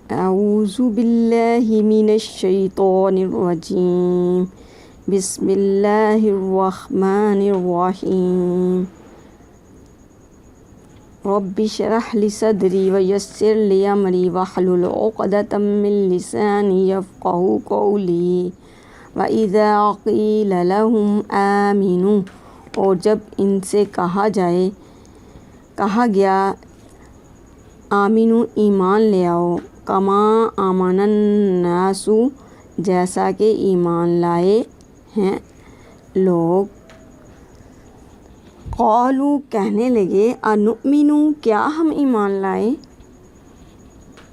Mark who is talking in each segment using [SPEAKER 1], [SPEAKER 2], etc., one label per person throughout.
[SPEAKER 1] اعوذ باللہ من الشیطان الرجیم بسم اللہ الرحمن الرحیم رب اشرح لی صدری ویسر لی امری واحلل عقدۃ من لسانی یفقہوا قولی وَإِذَا قِيلَ لَهُمْ آمِنُوا، اور جب ان سے کہا گیا آمینو ایمان لے آؤ، کما آمن الناس جیسا کہ ایمان لائے ہیں لوگ، قالوا کہنے لگے انؤمن کیا ہم ایمان لائے،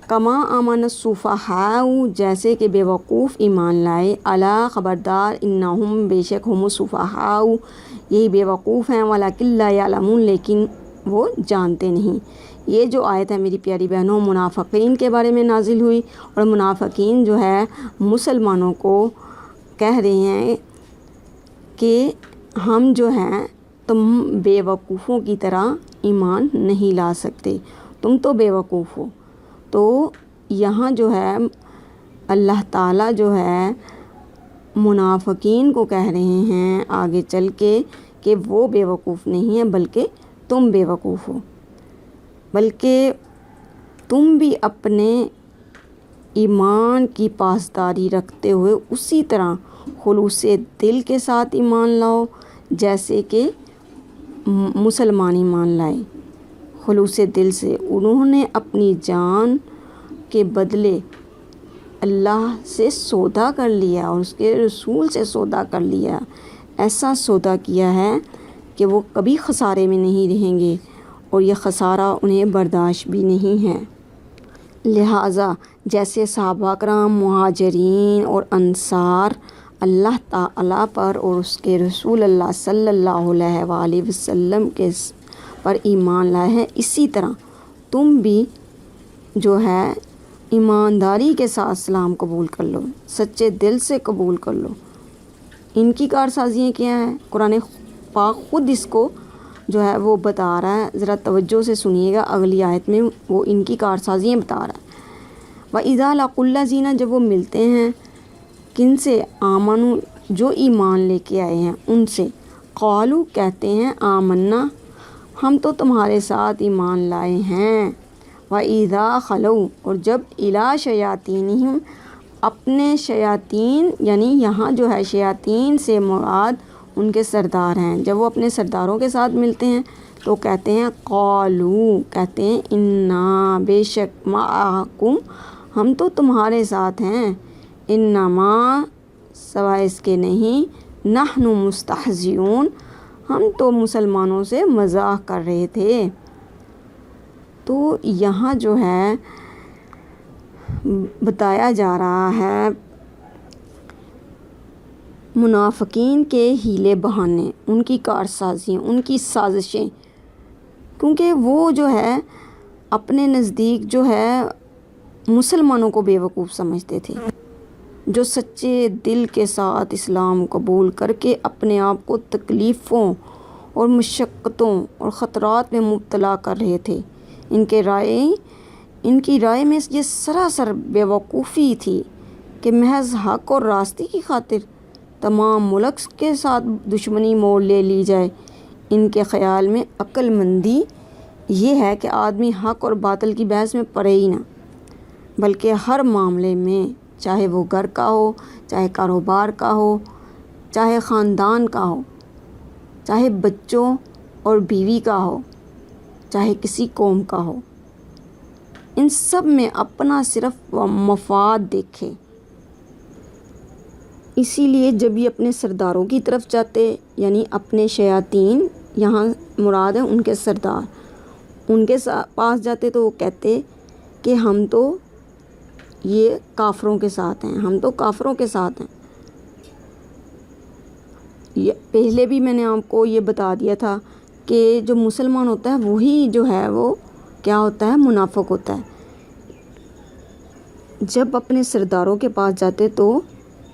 [SPEAKER 1] کما آمن السفہاء جیسے کہ بے وقوف ایمان لائے، الا خبردار انہم بے شک ہم السفہاء یہی بے وقوف ہیں، ولکن لا یعلمون لیکن وہ جانتے نہیں۔ یہ جو آیت ہے میری پیاری بہنوں منافقین کے بارے میں نازل ہوئی، اور منافقین جو ہے مسلمانوں کو کہہ رہے ہیں کہ ہم جو ہیں تم بے وقوفوں کی طرح ایمان نہیں لا سکتے، تم تو بے وقوف ہو۔ تو یہاں جو ہے اللہ تعالیٰ جو ہے منافقین کو کہہ رہے ہیں آگے چل کے کہ وہ بے وقوف نہیں ہیں بلکہ تم بے وقوف ہو، بلکہ تم بھی اپنے ایمان کی پاسداری رکھتے ہوئے اسی طرح خلوص دل کے ساتھ ایمان لاؤ جیسے کہ مسلمان ایمان لائے، خلوص دل سے۔ انہوں نے اپنی جان کے بدلے اللہ سے سودا کر لیا اور اس کے رسول سے سودا کر لیا، ایسا سودا کیا ہے کہ وہ کبھی خسارے میں نہیں رہیں گے، اور یہ خسارہ انہیں برداشت بھی نہیں ہے۔ لہٰذا جیسے صحابہ کرام مہاجرین اور انصار اللہ تعالیٰ پر اور اس کے رسول اللہ صلی اللہ علیہ وآلہ وسلم کے پر ایمان لائے ہیں، اسی طرح تم بھی جو ہے ایمانداری کے ساتھ اسلام قبول کر لو، سچے دل سے قبول کر لو۔ ان کی کارسازیاں کیا ہیں؟ قرآن پاک خود اس کو جو ہے وہ بتا رہا ہے، ذرا توجہ سے سنیے گا، اگلی آیت میں وہ ان کی کارسازیاں بتا رہا ہے۔ وَإِذَا لَقُوا الَّذِينَ جب وہ ملتے ہیں کن سے؟ آمنوا جو ایمان لے کے آئے ہیں ان سے، قالوا کہتے ہیں آمنا ہم تو تمہارے ساتھ ایمان لائے ہیں، وَإِذَا خَلَوْا اور جب إِلَىٰ شَيَاطِینِہِمْ اپنے شیاطین، یعنی یہاں جو ہے شیاطین سے مراد ان کے سردار ہیں، جب وہ اپنے سرداروں کے ساتھ ملتے ہیں تو کہتے ہیں قالوا کہتے ہیں انا بے شک معکم ہم تو تمہارے ساتھ ہیں، انما سوائے اس کے نہیں، نحن مستہزئون ہم تو مسلمانوں سے مذاق کر رہے تھے۔ تو یہاں جو ہے بتایا جا رہا ہے منافقین کے ہیلے بہانے، ان کی کارسازیاں، ان کی سازشیں، کیونکہ وہ جو ہے اپنے نزدیک جو ہے مسلمانوں کو بے وقوف سمجھتے تھے، جو سچے دل کے ساتھ اسلام قبول کر کے اپنے آپ کو تکلیفوں اور مشقتوں اور خطرات میں مبتلا کر رہے تھے۔ ان کی رائے میں یہ سراسر بے وقوفی تھی کہ محض حق اور راستے کی خاطر تمام ملک کے ساتھ دشمنی موڑ لے لی جائے۔ ان کے خیال میں عقل مندی یہ ہے کہ آدمی حق اور باطل کی بحث میں پڑے ہی نہ، بلکہ ہر معاملے میں، چاہے وہ گھر کا ہو، چاہے کاروبار کا ہو، چاہے خاندان کا ہو، چاہے بچوں اور بیوی کا ہو، چاہے کسی قوم کا ہو، ان سب میں اپنا صرف مفاد دیکھے۔ اسی لیے جب یہ اپنے سرداروں کی طرف جاتے، یعنی اپنے شیاطین، یہاں مراد ہے ان کے سردار، ان کے پاس جاتے تو وہ کہتے کہ ہم تو یہ کافروں کے ساتھ ہیں، ہم تو کافروں کے ساتھ ہیں۔ یہ پہلے بھی میں نے آپ کو یہ بتا دیا تھا کہ جو مسلمان ہوتا ہے وہی جو ہے وہ کیا ہوتا ہے؟ منافق ہوتا ہے۔ جب اپنے سرداروں کے پاس جاتے تو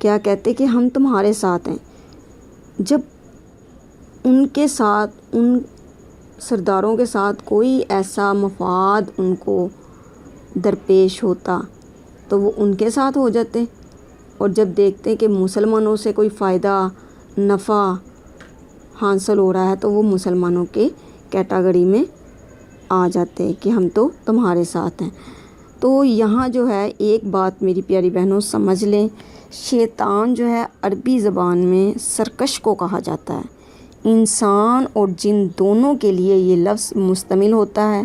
[SPEAKER 1] کیا کہتے کہ ہم تمہارے ساتھ ہیں، جب ان کے ساتھ، ان سرداروں کے ساتھ کوئی ایسا مفاد ان کو درپیش ہوتا تو وہ ان کے ساتھ ہو جاتے، اور جب دیکھتے کہ مسلمانوں سے کوئی فائدہ نفع حاصل ہو رہا ہے تو وہ مسلمانوں کے کیٹیگری میں آ جاتے کہ ہم تو تمہارے ساتھ ہیں۔ تو یہاں جو ہے ایک بات میری پیاری بہنوں سمجھ لیں، شیطان جو ہے عربی زبان میں سرکش کو کہا جاتا ہے۔ انسان اور جن دونوں کے لیے یہ لفظ مستعمل ہوتا ہے۔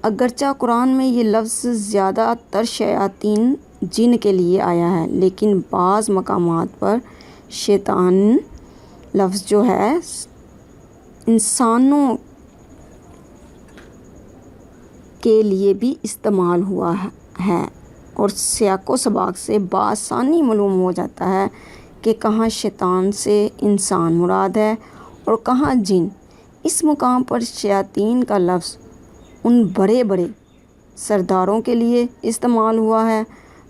[SPEAKER 1] اگرچہ قرآن میں یہ لفظ زیادہ تر شیاطین جن کے لیے آیا ہے، لیکن بعض مقامات پر شیطان لفظ جو ہے انسانوں کے لیے بھی استعمال ہوا ہے، اور سیاق و سباق سے بآسانی معلوم ہو جاتا ہے کہ کہاں شیطان سے انسان مراد ہے اور کہاں جن۔ اس مقام پر شیاطین کا لفظ ان بڑے بڑے سرداروں کے لیے استعمال ہوا ہے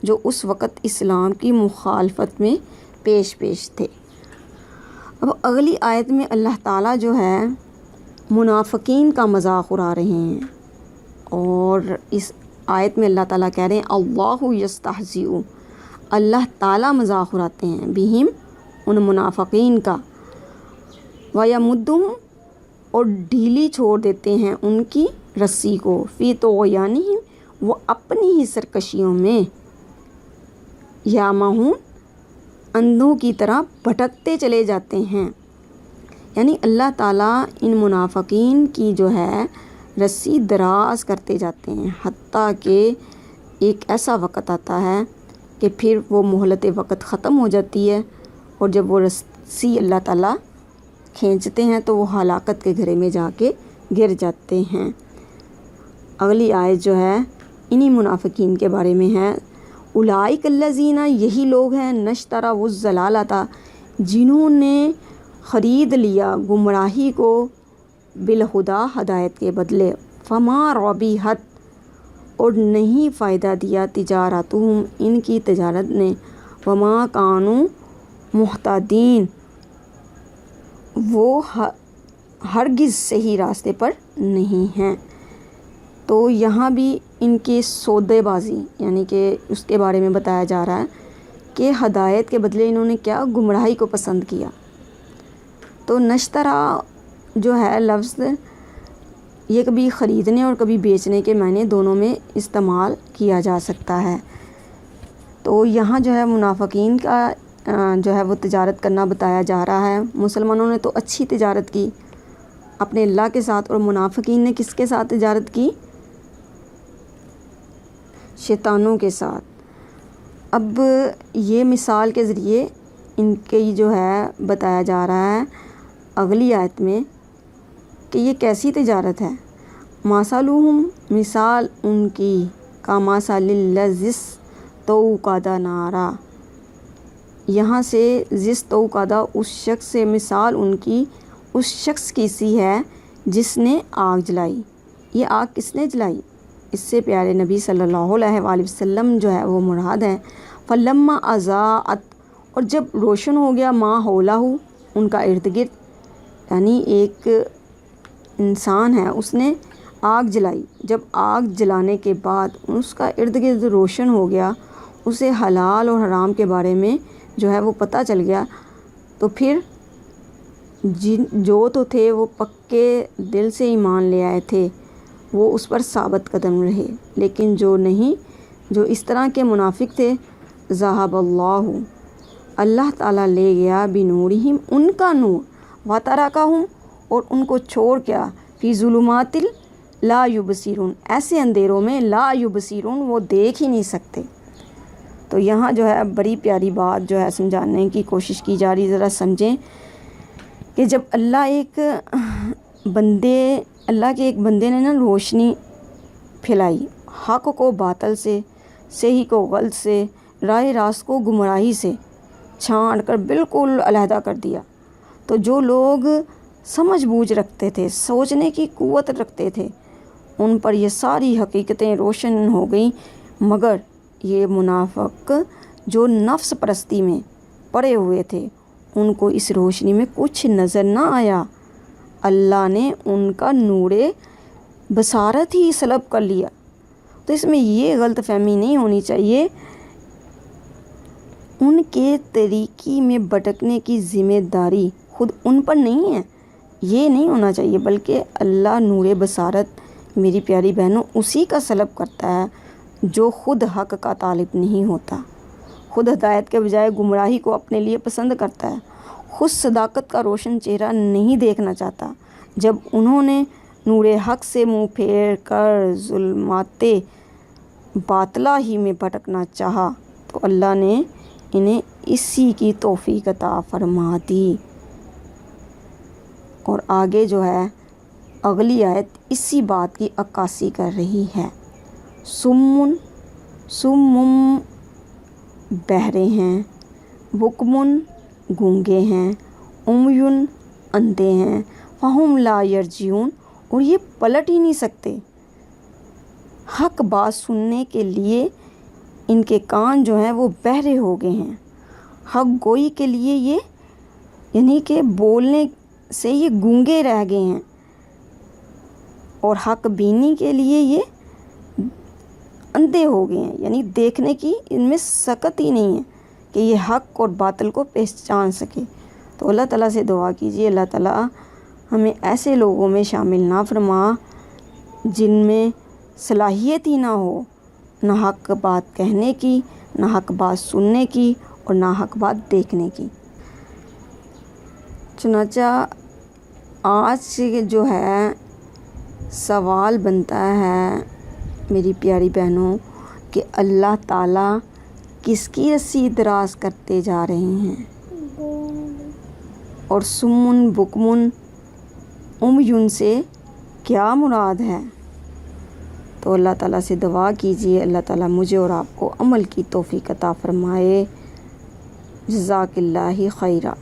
[SPEAKER 1] جو اس وقت اسلام کی مخالفت میں پیش تھے۔ اب اگلی آیت میں اللہ تعالیٰ جو ہے منافقین کا مذاق اڑا رہے ہیں، اور اس آیت میں اللہ تعالیٰ کہہ رہے ہیں اللہ یستہزئ، اللہ تعالیٰ مذاق اڑاتے ہیں بہم ان منافقین کا، ویمدہم اور ڈھیلی چھوڑ دیتے ہیں ان کی رسی کو، فی طغیانہم وہ اپنی ہی سرکشیوں میں، یعمہون اندھوں کی طرح بھٹکتے چلے جاتے ہیں۔ یعنی اللہ تعالیٰ ان منافقین کی جو ہے رسی دراز کرتے جاتے ہیں، حتیٰ کہ ایک ایسا وقت آتا ہے کہ پھر وہ مہلت وقت ختم ہو جاتی ہے، اور جب وہ رسی اللہ تعالیٰ کھینچتے ہیں تو وہ ہلاکت کے گھرے میں جا کے گر جاتے ہیں۔ اگلی آیت جو ہے انہی منافقین کے بارے میں ہے، اولئک الذین، یہی لوگ ہیں، نشتروا الضلالۃ، جنہوں نے خرید لیا گمراہی کو، بالہدیٰ ہدایت کے بدلے، فما ربحت اور نہیں فائدہ دیا، تجارتہم ان کی تجارت نے، وما کانوا مہتدین وہ ہرگز صحیح راستے پر نہیں ہیں۔ تو یہاں بھی ان کی سودے بازی یعنی کہ اس کے بارے میں بتایا جا رہا ہے کہ ہدایت کے بدلے انہوں نے کیا، گمراہی کو پسند کیا۔ تو نشترا جو ہے لفظ یہ کبھی خریدنے اور کبھی بیچنے کے معنی دونوں میں استعمال کیا جا سکتا ہے۔ تو یہاں جو ہے منافقین کا جو ہے وہ تجارت کرنا بتایا جا رہا ہے۔ مسلمانوں نے تو اچھی تجارت کی اپنے اللہ کے ساتھ، اور منافقین نے کس کے ساتھ تجارت کی؟ شیطانوں کے ساتھ۔ اب یہ مثال کے ذریعے ان کی جو ہے بتایا جا رہا ہے اگلی آیت میں کہ یہ کیسی تجارت ہے۔ مثلہم مثال ان کی، کمثل الذی استوقد نارا، یہاں سے استوقد اس شخص سے، مثال ان کی اس شخص کی سی ہے جس نے آگ جلائی۔ یہ آگ کس نے جلائی؟ اس سے پیارے نبی صلی اللہ علیہ وآلہ وسلم جو ہے وہ مراد ہیں۔ فلما اضاءت اور جب روشن ہو گیا، ما حولہ ان کا ارد گرد، یعنی ایک انسان ہے اس نے آگ جلائی، جب آگ جلانے کے بعد اس کا ارد گرد روشن ہو گیا، اسے حلال اور حرام کے بارے میں جو ہے وہ پتہ چل گیا، تو پھر جو تو تھے وہ پکے دل سے ایمان لے آئے تھے وہ اس پر ثابت قدم رہے، لیکن جو نہیں، جو اس طرح کے منافق تھے، ذہب اللہ تعالیٰ لے گیا بنورہم ان کا نور، وترکہم اور ان کو چھوڑ کیا، فی ظلمات لا یبصرون ایسے اندھیروں میں، لا یبصرون وہ دیکھ ہی نہیں سکتے۔ تو یہاں جو ہے بڑی پیاری بات جو ہے سمجھانے کی کوشش کی جا رہی، ذرا سمجھیں کہ جب اللہ کے ایک بندے نے نا روشنی پھیلائی، حق کو باطل سے، صحیح کو غلط سے، راہ راست کو گمراہی سے چھانٹ کر بالکل علیحدہ کر دیا، تو جو لوگ سمجھ بوجھ رکھتے تھے، سوچنے کی قوت رکھتے تھے، ان پر یہ ساری حقیقتیں روشن ہو گئیں، مگر یہ منافق جو نفس پرستی میں پڑے ہوئے تھے ان کو اس روشنی میں کچھ نظر نہ آیا، اللہ نے ان کا نور بصارت ہی سلب کر لیا، تو اس میں یہ غلط فہمی نہیں ہونی چاہیے، ان کے طریقے میں بھٹکنے کی ذمہ داری خود ان پر نہیں ہے، یہ نہیں ہونا چاہیے، بلکہ اللہ نور بصارت میری پیاری بہنوں اسی کا سلب کرتا ہے جو خود حق کا طالب نہیں ہوتا، خود ہدایت کے بجائے گمراہی کو اپنے لیے پسند کرتا ہے، خود صداقت کا روشن چہرہ نہیں دیکھنا چاہتا۔ جب انہوں نے نور حق سے منہ پھیر کر ظلمات باطلہ ہی میں بھٹکنا چاہا تو اللہ نے انہیں اسی کی توفیق عطا فرما دی۔ اور آگے جو ہے اگلی آیت اسی بات کی عکاسی کر رہی ہے۔ سمم بہرے ہیں، بکمن گونگے ہیں، عمیٌ اندھے ہیں، فہم لا یرجعون اور یہ پلٹ ہی نہیں سکتے۔ حق بات سننے کے لیے ان کے کان جو ہیں وہ بہرے ہو گئے ہیں، حق گوئی کے لیے یہ یعنی کہ بولنے سے یہ گونگے رہ گئے ہیں، اور حق بینی کے لیے یہ اندھے ہو گئے ہیں، یعنی دیکھنے کی ان میں سکت ہی نہیں ہے کہ یہ حق اور باطل کو پہچان سکے۔ تو اللہ تعالیٰ سے دعا کیجیے اللہ تعالیٰ ہمیں ایسے لوگوں میں شامل نہ فرما جن میں صلاحیت ہی نہ ہو نہ حق بات کہنے کی، نہ حق بات سننے کی اور نہ حق بات دیکھنے کی۔ چنانچہ آج جو ہے سوال بنتا ہے میری پیاری بہنوں کہ اللہ تعالیٰ کس کی رسی دراز کرتے جا رہے ہیں، اور سمن بکمن عمیٌ سے کیا مراد ہے؟ تو اللہ تعالیٰ سے دعا کیجیے اللہ تعالیٰ مجھے اور آپ کو عمل کی توفیق عطا فرمائے۔ جزاک اللہ خیرہ۔